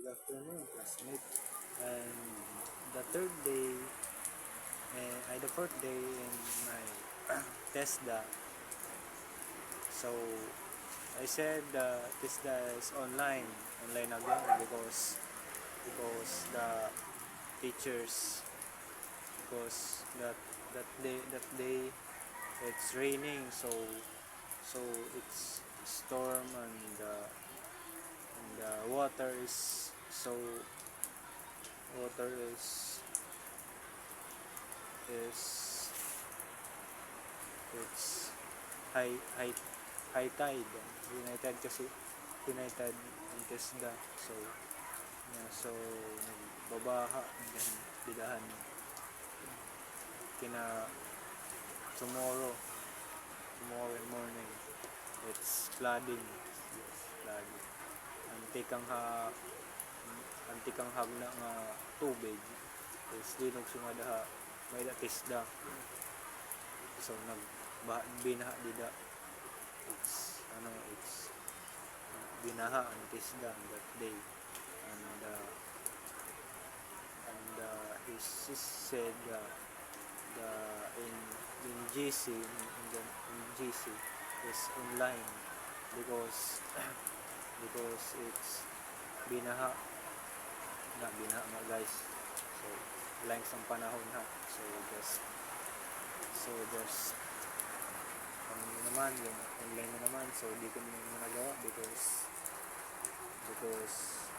Good afternoon, classmate. And the third day, the fourth day in my TESDA. So I said TESDA is online again because the teachers because that day it's raining, so it's storm, and the water is it's high tide. United kasi United ang TESDA. So yeah, so nagbabaha and bidahan kina tomorrow morning it's flooding. Yes, flooding. Antikang hagna nga tubig is linog sumadaha may da TESDA. So binaha dida. It's binaha ang TESDA that day, he said the in GC is online because it's binaha nga guys. So lang sang panahon ha. So just naman yung online na naman, so di ko nagawa because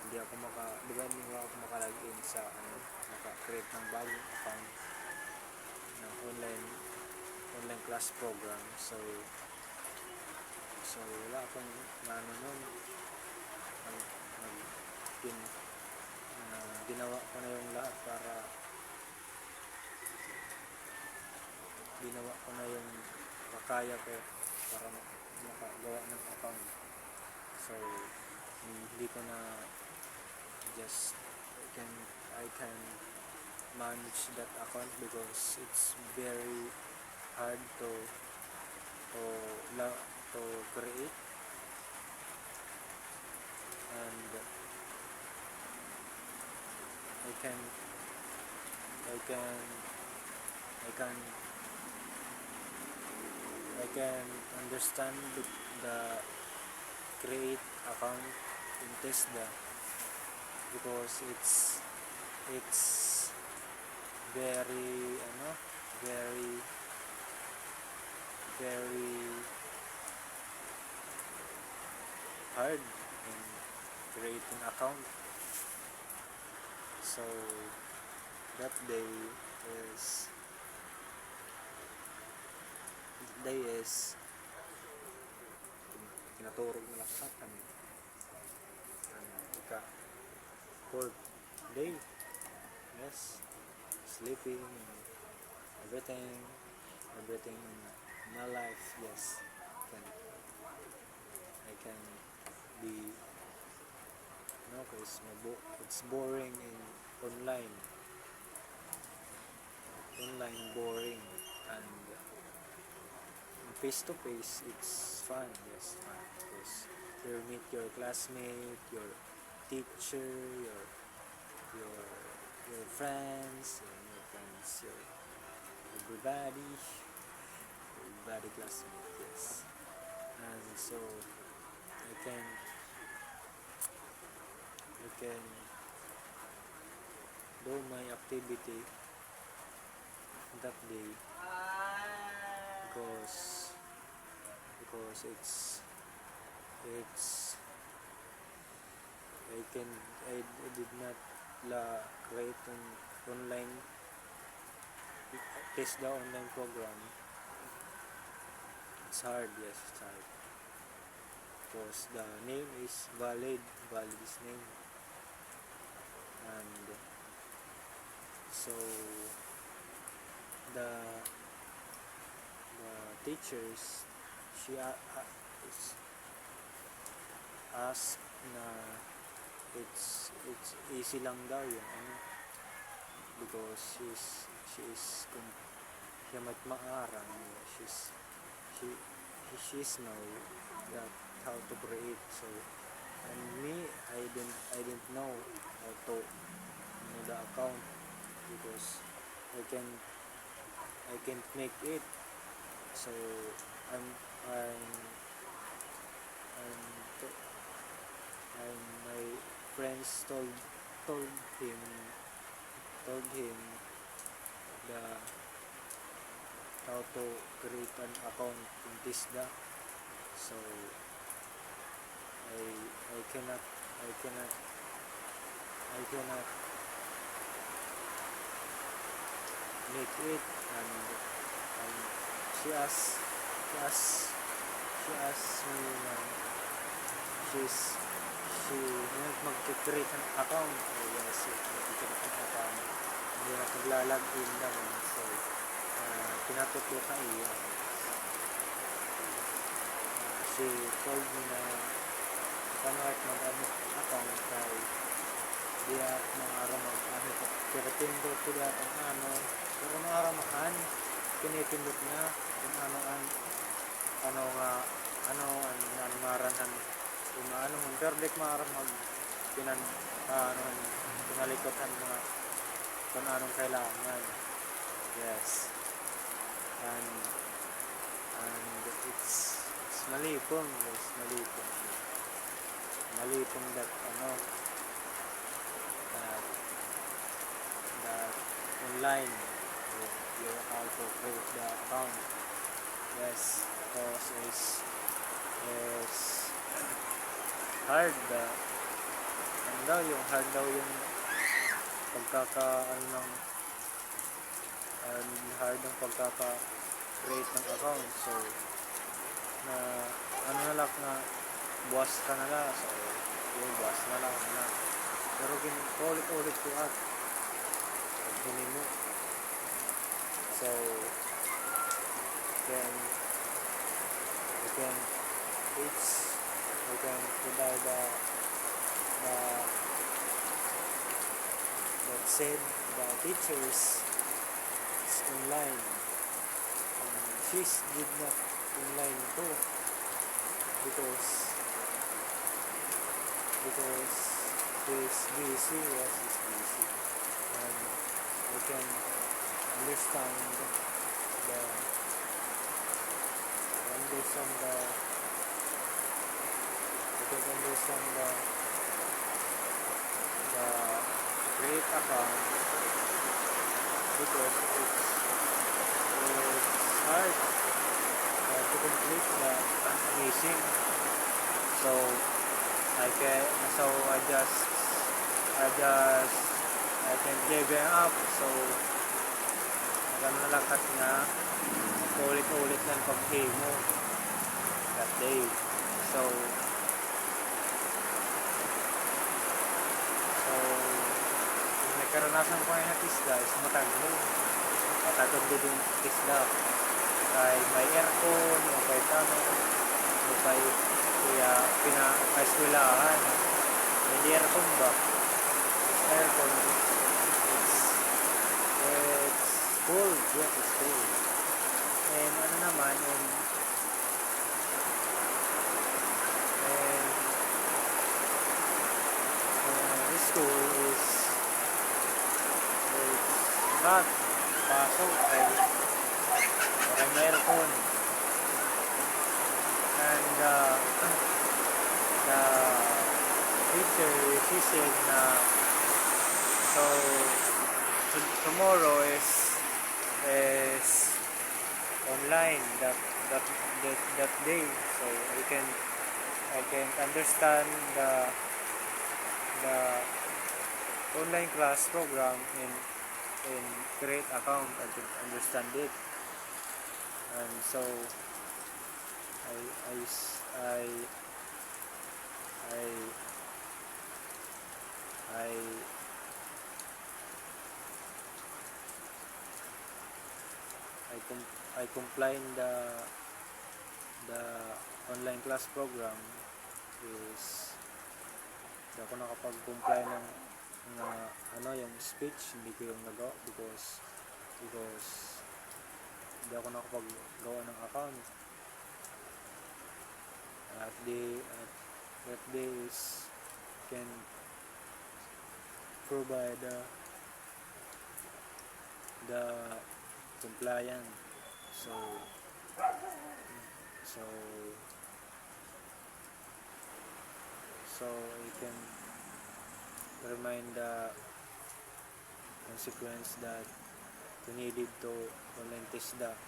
hindi ako maka-login sa maka-create ng bagong account ng online class program. So wala akong nun. Ginawa ko na yung lahat makaya ko para makagawa ng account. So hindi ko na just I can manage that account because it's very hard to create, and I can understand the create account in TESDA because it's very hard in creating account. So that day is kinaturog na lahat kami. Ika fourth day, yes, sleeping, everything in my life. Yes, I can be because it's boring in online boring, and face to face it's fun. Yes, fun because you meet your classmate, your teacher, your friends, your everybody classmate. Yes, and so I can do my activity that day because it's I did not create an online TESDA online program. It's hard. Yes, it's hard because the name is valid is name, and so the teachers, she asked na it's easy lang daw yung because siya maaarang, she's know that how to create. So and me, I didn't know account because I can I can't make it. So I'm I'm I'm and my friends told him told him the how to create an account in Tisda. So I I cannot I cannot I cannot make it, and she asked me na she mag-create an account. So yes, mag-create an account. Hindi na paglalagin naman. So pinatok ko ka iya. She told me na paano kahit mag-account kay di at mga ramag pero pindot ko di at ang pero mga ramahan pinipindot na kung ano nga ang ngaranhan kung ano pero di maramag pinalikotan mga kung anong kailangan. Yes, and it's malipong, yes, malipong that that online you how to create the account. Yes, because it's hard hard daw yung hard ang pagkaka-create ng account. So na na lang na buwas ka na lang. So yung buwas na lang na pero ulit ko at mo. So then we can provide that said the teachers is online. She's did not online too because she's busy. Yes, she's busy, and we can understand the create account because it's hard to complete the missing. So I can give it up. So nalakat na ulit-ulit ng pag-demo that day. So may karanasan ko na Tisda is matagod din yung Tisda kay may aircon o kay o kay pinaka-eskwelahan hindi aircon ba? Aircon it's cold. Yes, it's cold. And naman this school is hot. Pasok ay may aircon. And the teacher, she said na so tomorrow is online that day. So I can understand the online class program in create account. I can understand it, and so I comply in the online class program is hindi ako nakapag-comply ng yung speech, hindi ko yung nagawa because hindi ako nakapag-gawa ng account at that day is can provide the compliant. So so so you can remind the consequence that you needed to maintain the